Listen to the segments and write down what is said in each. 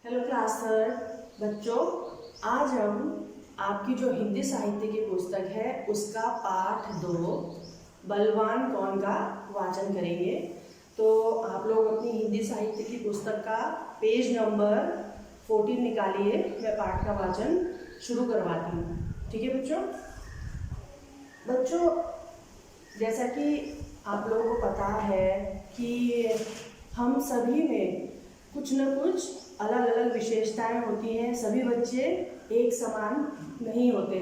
Hello class third बच्चों, आज हम आपकी जो हिंदी साहित्य की पुस्तक है उसका पाठ 2 बलवान कौन का वाचन करेंगे। तो आप लोग अपनी हिंदी साहित्य की पुस्तक का पेज नंबर 14 निकालिए। मैं पाठ का वाचन शुरू करवाती हूँ। ठीक है बच्चों। जैसा कि आप लोगों को पता है कि हम सभी में कुछ न कुछ अलग अलग विशेषताएं होती हैं। सभी बच्चे एक समान नहीं होते।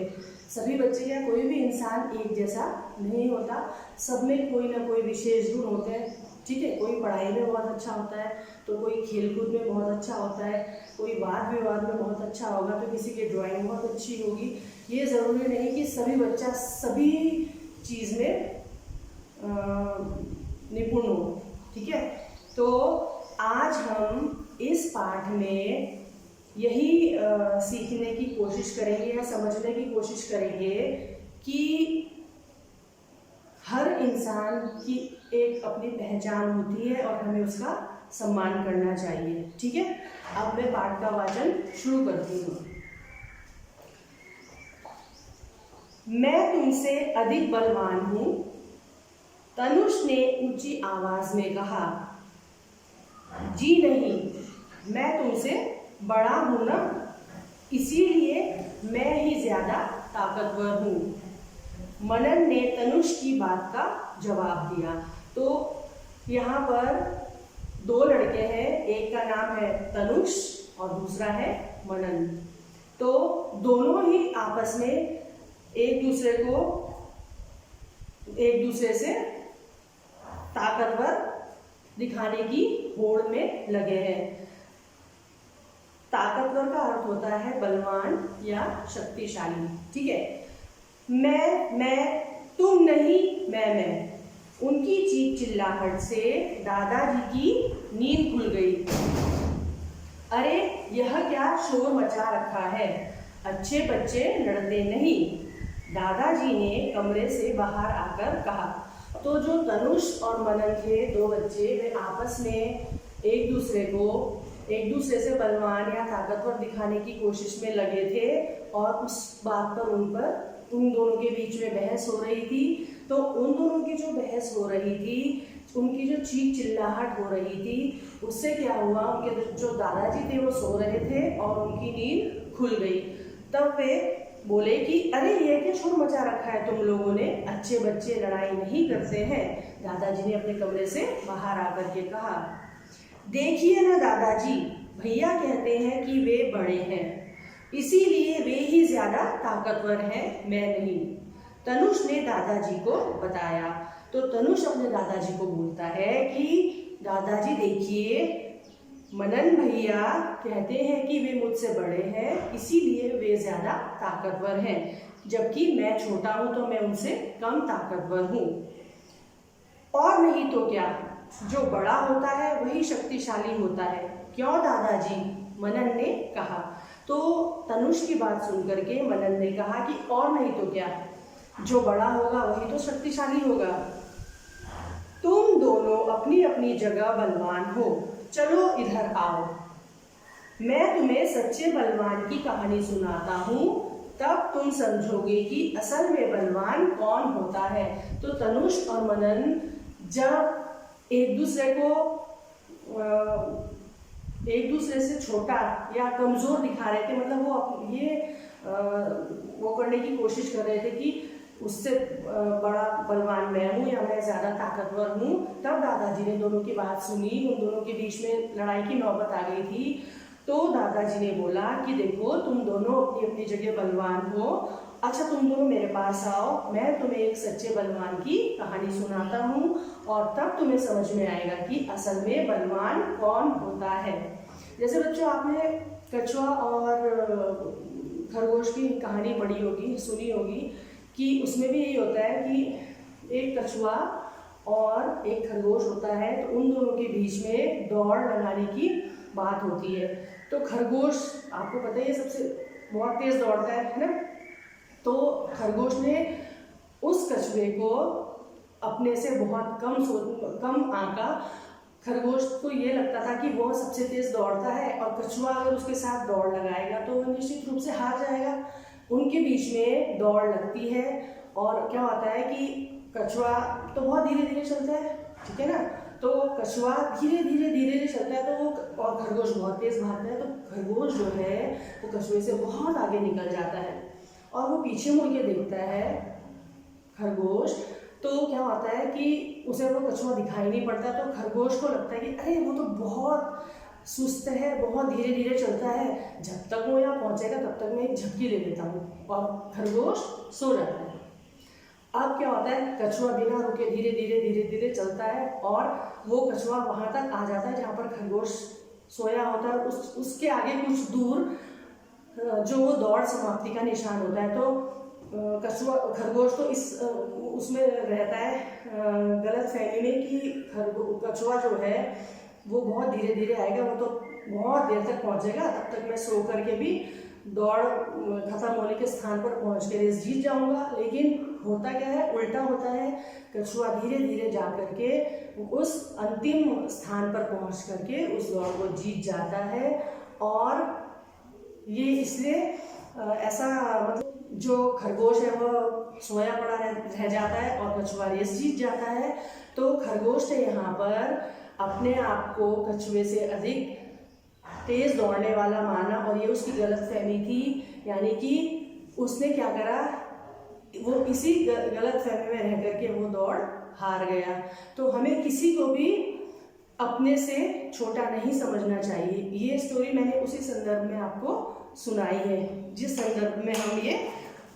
सभी बच्चे या कोई भी इंसान एक जैसा नहीं होता। सब में कोई ना कोई विशेष गुण होते हैं। ठीक है, कोई पढ़ाई में बहुत अच्छा होता है तो कोई खेलकूद में बहुत अच्छा होता है, कोई वाद विवाद में बहुत अच्छा होगा तो किसी की ड्राइंग बहुत अच्छी होगी। ये ज़रूरी नहीं कि सभी बच्चा सभी चीज़ में निपुण हो। ठीक है, तो आज हम इस पाठ में यही सीखने की कोशिश करेंगे या समझने की कोशिश करेंगे कि हर इंसान की एक अपनी पहचान होती है और हमें उसका सम्मान करना चाहिए। ठीक है, अब मैं पाठ का वाचन शुरू करती हूँ। मैं तुमसे अधिक बलवान हूँ, तनुष ने ऊंची आवाज में कहा। जी नहीं, मैं तुमसे बड़ा हूं ना, इसीलिए मैं ही ज्यादा ताकतवर हूं। मनन ने तनुष की बात का जवाब दिया। तो यहाँ पर 2 लड़के हैं, एक का नाम है तनुष और दूसरा है मनन। तो दोनों ही आपस में एक दूसरे से ताकतवर दिखाने की होड़ में लगे हैं। ताकतवर का अर्थ होता है बलवान या शक्तिशाली। ठीक है, मैं, तुम नहीं, मैं। उनकी चीख चिल्लाहट से दादाजी की नींद खुल गई। अरे यह क्या शोर मचा रखा है, अच्छे बच्चे लड़ते नहीं, दादाजी ने कमरे से बाहर आकर कहा। तो जो तनुष और मनन थे, 2 बच्चे, वे आपस में एक दूसरे से बलवान या ताकतवर दिखाने की कोशिश में लगे थे और उस बात पर उन दोनों के बीच में बहस हो रही थी। तो उन दोनों की जो बहस हो रही थी, उनकी जो चीख चिल्लाहट हो रही थी, उससे क्या हुआ, उनके जो दादाजी थे वो सो रहे थे और उनकी नींद खुल गई। तब वे बोले कि अरे ये क्या शोर मचा रखा है तुम लोगों ने, अच्छे बच्चे लड़ाई नहीं करते हैं। दादाजी ने अपने कमरे से बाहर आकर के कहा। देखिए ना दादाजी, भैया कहते हैं कि वे बड़े हैं, इसीलिए वे ही ज्यादा ताकतवर हैं, मैं नहीं, तनुष ने दादाजी को बताया। तो तनुष अपने दादाजी को बोलता है कि दादाजी देखिए, मनन भैया कहते हैं कि वे मुझसे बड़े हैं, इसीलिए वे ज्यादा ताकतवर हैं, जबकि मैं छोटा हूं तो मैं उनसे कम ताकतवर हूं। और नहीं तो क्या, जो बड़ा होता है वही शक्तिशाली होता है, क्यों दादाजी, मनन ने कहा। तो तनुष की बात सुन करके मनन ने कहा कि और नहीं तो क्या, जो बड़ा होगा वही तो शक्तिशाली होगा। तुम दोनों अपनी अपनी जगह बलवान हो, चलो इधर आओ, मैं तुम्हें सच्चे बलवान की कहानी सुनाता हूँ, तब तुम समझोगे कि असल में बलवान कौन होता है। तो तनुष और मनन जब एक दूसरे से छोटा या कमजोर दिखा रहे थे, मतलब वो करने की कोशिश कर रहे थे कि उससे बड़ा बलवान मैं हूँ या मैं ज़्यादा ताकतवर हूँ, तब दादाजी ने दोनों की बात सुनी। उन दोनों के बीच में लड़ाई की नौबत आ गई थी। तो दादाजी ने बोला कि देखो, तुम दोनों अपनी अपनी जगह बलवान हो, अच्छा तुम दोनों मेरे पास आओ, मैं तुम्हें एक सच्चे बलवान की कहानी सुनाता हूँ और तब तुम्हें समझ में आएगा कि असल में बलवान कौन होता है। जैसे बच्चों, आपने कछुआ और खरगोश की कहानी पढ़ी होगी, सुनी होगी कि उसमें भी यही होता है कि एक कछुआ और एक खरगोश होता है, तो उन दोनों के बीच में दौड़ लगाने की बात होती है। तो खरगोश, आपको पता है, सबसे बहुत तेज दौड़ता है ना। तो खरगोश ने उस कछुए को अपने से बहुत कम आंका। खरगोश को ये लगता था कि वो सबसे तेज दौड़ता है और कछुआ अगर उसके साथ दौड़ लगाएगा तो वो निश्चित रूप से हार जाएगा। उनके बीच में दौड़ लगती है और क्या होता है कि कछुआ तो बहुत धीरे धीरे चलता है, ठीक है ना, तो कछुआ धीरे धीरे धीरे धीरे चलता है तो वो, और खरगोश बहुत तेज भागता है, तो खरगोश जो है वो कछुए से बहुत आगे निकल जाता है और वो पीछे मुड़ के देखता है खरगोश, तो क्या होता है कि उसे वो कछुआ दिखाई नहीं पड़ता, तो खरगोश को लगता है कि अरे वो तो बहुत सुस्त है, बहुत धीरे धीरे चलता है, जब तक वो यहाँ पहुँचेगा तब तक मैं एक झपकी ले लेता हूँ, और खरगोश सो जाता है। अब क्या होता है, कछुआ बिना रुके धीरे धीरे धीरे धीरे चलता है और वो कछुआ वहाँ तक आ जाता है जहाँ पर खरगोश सोया होता है। उसके आगे कुछ दूर जो वो दौड़ समाप्ति का निशान होता है, तो कछुआ खरगोश तो इस उसमें रहता है गलत फहमी में कि कछुआ जो है वो बहुत धीरे धीरे आएगा, वो तो बहुत देर तक पहुंचेगा, तब तक मैं सो करके भी दौड़ खत्म होने के स्थान पर पहुंच के रेस जीत जाऊंगा। लेकिन होता क्या है, उल्टा होता है, कछुआ धीरे धीरे जा करके उस अंतिम स्थान पर पहुंच करके उस दौड़ को जीत जाता है। और ये इसलिए ऐसा मतलब जो खरगोश है वो सोया पड़ा रह जाता है और कछुआ रेस जीत जाता है। तो खरगोश ने यहाँ पर अपने आप को कछुए से अधिक तेज दौड़ने वाला माना और ये उसकी गलतफहमी थी, यानी कि उसने क्या करा, वो इसी गलतफहमी में रह करके वो दौड़ हार गया। तो हमें किसी को भी अपने से छोटा नहीं समझना चाहिए। ये स्टोरी मैंने उसी संदर्भ में आपको सुनाई है जिस संदर्भ में हम ये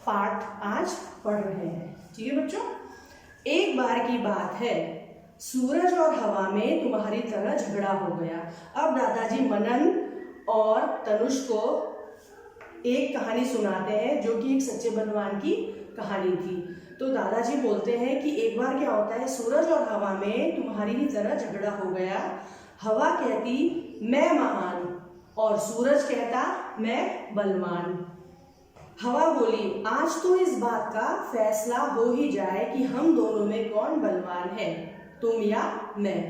पाठ आज पढ़ रहे हैं। ठीक है बच्चों, एक बार की बात है, सूरज और हवा में तुम्हारी तरह झगड़ा हो गया। अब दादाजी मनन और तनुष को एक कहानी सुनाते हैं जो कि एक सच्चे बलवान की कहानी थी। तो दादाजी बोलते हैं कि एक बार क्या होता है, सूरज और हवा में तुम्हारी ही तरह झगड़ा हो गया। हवा कहती मैं महान और सूरज कहता मैं बलवान। हवा बोली आज तो इस बात का फैसला हो ही जाए कि हम दोनों में कौन बलवान है, तुम या मैं।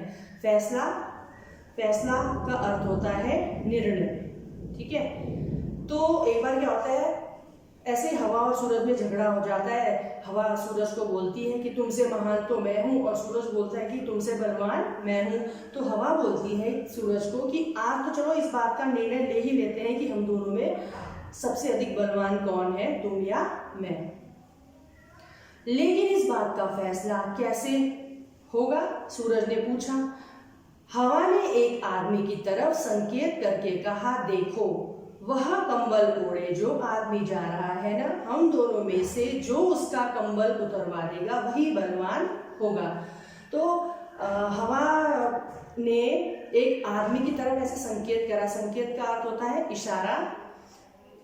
फैसला का अर्थ होता है निर्णय। ठीक है, तो एक बार क्या होता है, ऐसे हवा और सूरज में झगड़ा हो जाता है। हवा सूरज को बोलती है कि तुमसे महान तो मैं हूँ, और सूरज बोलता है कि तुमसे बलवान मैं हूँ। तो हवा बोलती है सूरज को कि आज तो चलो इस बात का निर्णय ले ही लेते हैं कि हम दोनों में सबसे अधिक बलवान कौन है, तुम या मैं। लेकिन इस बात का फैसला कैसे होगा, सूरज ने पूछा। हवा ने एक आदमी की तरफ संकेत करके कहा, देखो वह कंबल ओढ़े जो आदमी जा रहा है ना, हम दोनों में से जो उसका कंबल उतरवा देगा वही बलवान होगा। तो हवा ने एक आदमी की तरफ ऐसे संकेत करा, संकेत का अर्थ होता है इशारा,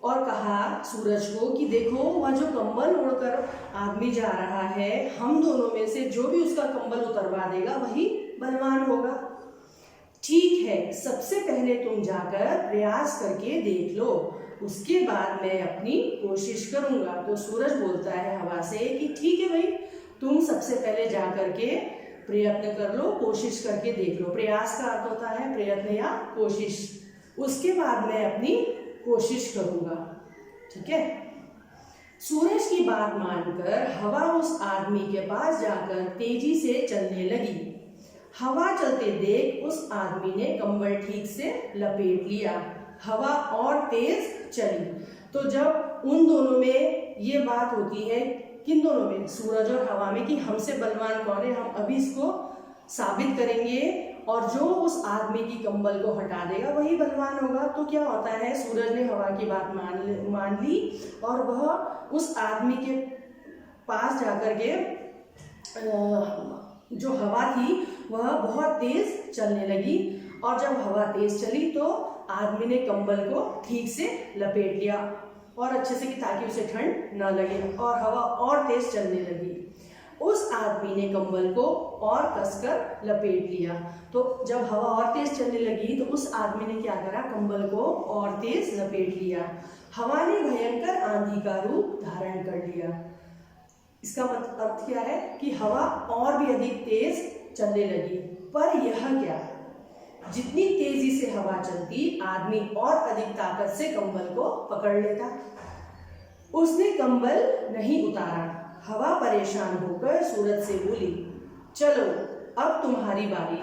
और कहा सूरज को कि देखो वह जो कंबल ओढ़कर आदमी जा रहा है, हम दोनों में से जो भी उसका कंबल उतरवा देगा वही बलवान होगा। ठीक है, सबसे पहले तुम जाकर प्रयास करके देख लो, उसके बाद मैं अपनी कोशिश करूंगा। तो सूरज बोलता है हवा से कि ठीक है भाई, तुम सबसे पहले जा करके प्रयत्न कर लो, कोशिश करके देख लो। प्रयास का अर्थ होता है प्रयत्न या कोशिश। उसके बाद मैं अपनी कोशिश करूंगा। ठीक है, सूरज की बात मानकर हवा उस आदमी के पास जाकर तेजी से चलने लगी। हवा चलते देख उस आदमी ने कंबल ठीक से लपेट लिया। हवा और तेज चली। तो जब उन दोनों में ये बात होती है, किन दोनों में, सूरज और हवा में, कि हमसे बलवान कौन है, हम अभी इसको साबित करेंगे, और जो उस आदमी की कंबल को हटा देगा वही बलवान होगा। तो क्या होता है, सूरज ने हवा की बात मान ली और वह उस आदमी के पास जाकर के जो हवा थी वह बहुत तेज चलने लगी, और जब हवा तेज चली तो आदमी ने कंबल को ठीक से लपेट लिया और अच्छे से, कि ताकि उसे ठंड न लगे, और हवा और तेज चलने लगी। उस आदमी ने कंबल को और कसकर लपेट लिया। तो जब हवा और तेज चलने लगी तो उस आदमी ने क्या करा, कंबल को और तेज लपेट लिया। हवा ने भयंकर आंधी का रूप धारण कर लिया। इसका अर्थ क्या है कि हवा और भी अधिक तेज चलने लगी। पर यह क्या, जितनी तेजी से हवा चलती आदमी और अधिक ताकत से कंबल को पकड़ लेता। उसने कंबल नहीं उतारा। हवा परेशान होकर सूरज से बोली, चलो अब तुम्हारी बारी।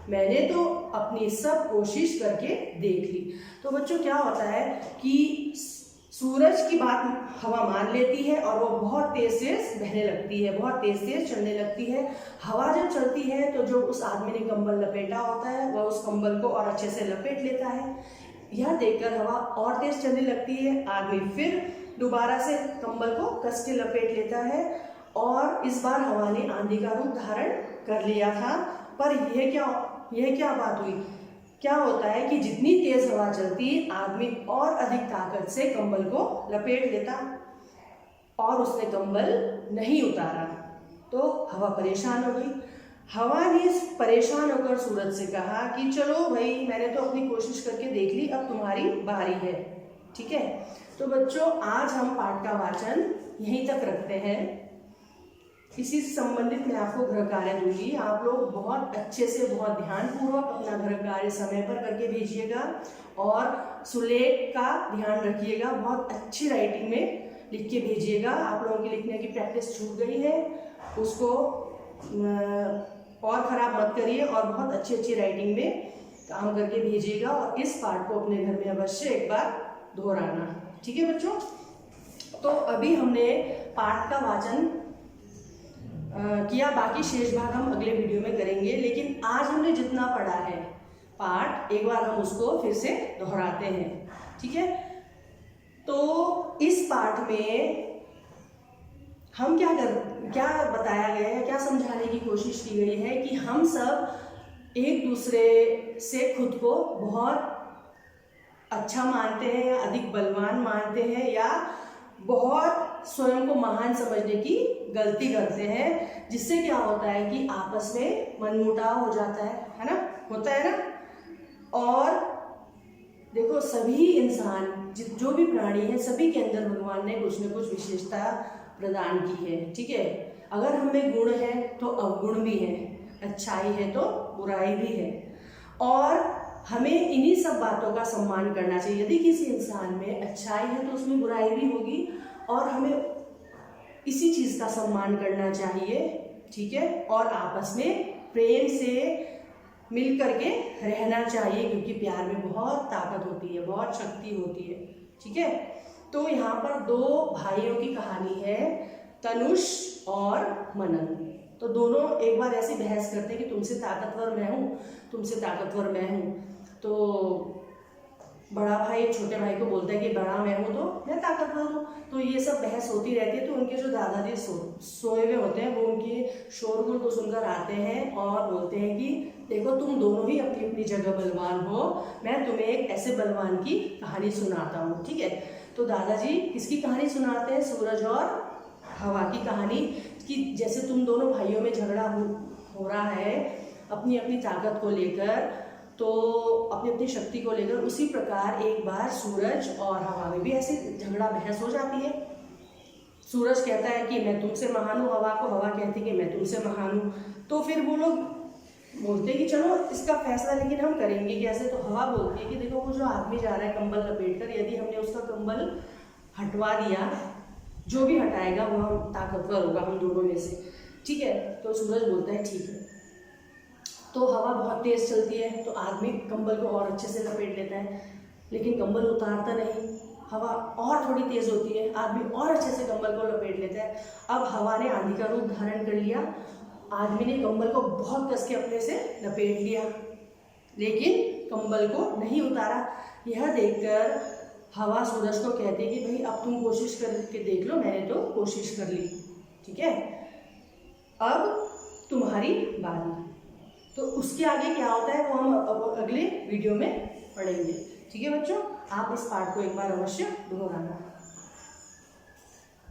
मैंने तो अपनी सब कोशिश करके देख ली। तो बच्चों क्या होता है कि सूरज की बात हवा मान लेती है और वो बहुत तेज बहने लगती है, बहुत तेज चलने लगती है। हवा जब चलती है तो जो उस आदमी ने कंबल लपेटा होता है वह उस कंबल को और अच्छे से लपेट लेता है। यह देखकर हवा और तेज चलने लगती है। आदमी फिर दोबारा से कंबल को कस के लपेट लेता है और इस बार हवा ने आंधी का रूप धारण कर लिया था। पर यह क्या बात हुई? क्या होता है कि जितनी तेज हवा चलती आदमी और अधिक ताकत से कंबल को लपेट लेता और उसने कंबल नहीं उतारा तो हवा परेशान हो गई। हवा ने परेशान होकर सूरज से कहा कि चलो भाई, मैंने तो अपनी कोशिश करके देख ली, अब तुम्हारी बारी है। ठीक है, तो बच्चों आज हम पाठ का वाचन यहीं तक रखते हैं। इसी से संबंधित मैं आपको गृह कार्य दूंगी। आप लोग बहुत अच्छे से, बहुत ध्यानपूर्वक अपना गृह कार्य समय पर करके भेजिएगा और सुलेख का ध्यान रखिएगा। बहुत अच्छी राइटिंग में लिख के भेजिएगा। आप लोगों की लिखने की प्रैक्टिस छूट गई है, उसको और ख़राब मत करिए और बहुत अच्छी राइटिंग में काम करके भेजिएगा और इस पाठ को अपने घर में अवश्य एक बार दोहराना। ठीक है बच्चों, तो अभी हमने पाठ का वाचन किया, बाकी शेष भाग हम अगले वीडियो में करेंगे। लेकिन आज हमने जितना पढ़ा है पाठ, एक बार हम उसको फिर से दोहराते हैं। ठीक है, तो इस पाठ में हम क्या बताया गया है, क्या समझाने की कोशिश की गई है कि हम सब एक दूसरे से खुद को बहुत अच्छा मानते हैं या अधिक बलवान मानते हैं या बहुत स्वयं को महान समझने की गलती करते हैं, जिससे क्या होता है कि आपस में मनमुटाव हो जाता है ना, होता है ना। और देखो, सभी इंसान जो भी प्राणी है, सभी के अंदर भगवान ने कुछ न कुछ विशेषता प्रदान की है। ठीक है, अगर हमें गुण है तो अवगुण भी है, अच्छाई है तो बुराई भी है और हमें इन्हीं सब बातों का सम्मान करना चाहिए। यदि किसी इंसान में अच्छाई है तो उसमें बुराई भी होगी और हमें इसी चीज़ का सम्मान करना चाहिए। ठीक है, और आपस में प्रेम से मिल करके रहना चाहिए, क्योंकि प्यार में बहुत ताकत होती है, बहुत शक्ति होती है। ठीक है, तो यहाँ पर दो भाइयों की कहानी है, तनुष और मनन। तो दोनों एक बार ऐसी बहस करते हैं कि तुमसे ताकतवर मैं हूँ, तुमसे ताकतवर मैं हूँ। तो बड़ा भाई छोटे भाई को बोलता है कि बड़ा मैं हूँ तो मैं ताकतवर हूँ। तो ये सब बहस होती रहती है। तो उनके जो दादाजी सोए हुए होते हैं वो उनके शोरगुल को सुनकर आते हैं और बोलते हैं कि देखो, तुम दोनों ही अपनी अपनी जगह बलवान हो, मैं तुम्हें एक ऐसे बलवान की कहानी सुनाता हूँ। ठीक है, तो दादाजी किसकी कहानी सुनाते हैं? सूरज और हवा की कहानी, कि जैसे तुम दोनों भाइयों में झगड़ा हो रहा है अपनी अपनी ताकत को लेकर, तो अपनी अपनी शक्ति को लेकर, उसी प्रकार एक बार सूरज और हवा में भी ऐसी झगड़ा बहस हो जाती है। सूरज कहता है कि मैं तुमसे महान हूँ हवा को, हवा कहती है कि मैं तुमसे महान हूँ। तो फिर वो लोग बोलते हैं कि चलो इसका फैसला लेकिन हम करेंगे कैसे। तो हवा बोलती है कि देखो, वो जो आदमी जा रहा है कंबल लपेट कर, यदि हमने उसका कंबल हटवा दिया, जो भी हटाएगा वो हम ताकतवर होगा हम दोनों में से। ठीक है, तो सूरज बोलता है ठीक है। तो हवा बहुत तेज चलती है तो आदमी कंबल को और अच्छे से लपेट लेता है, लेकिन कंबल उतारता नहीं। हवा और थोड़ी तेज होती है, आदमी और अच्छे से कंबल को लपेट लेता है। अब हवा ने आंधी का रूप धारण कर लिया, आदमी ने कंबल को बहुत कस के अपने से लपेट लिया, लेकिन कंबल को नहीं उतारा। यह देखकर हवा सूरज को कहती है कि भाई अब तुम कोशिश करके देख लो, मैंने तो कोशिश कर ली। ठीक है, अब तुम्हारी बारी। तो उसके आगे क्या होता है वो हम अगले वीडियो में पढ़ेंगे। ठीक है बच्चों, आप इस पाठ को एक बार अवश्य दोहराना।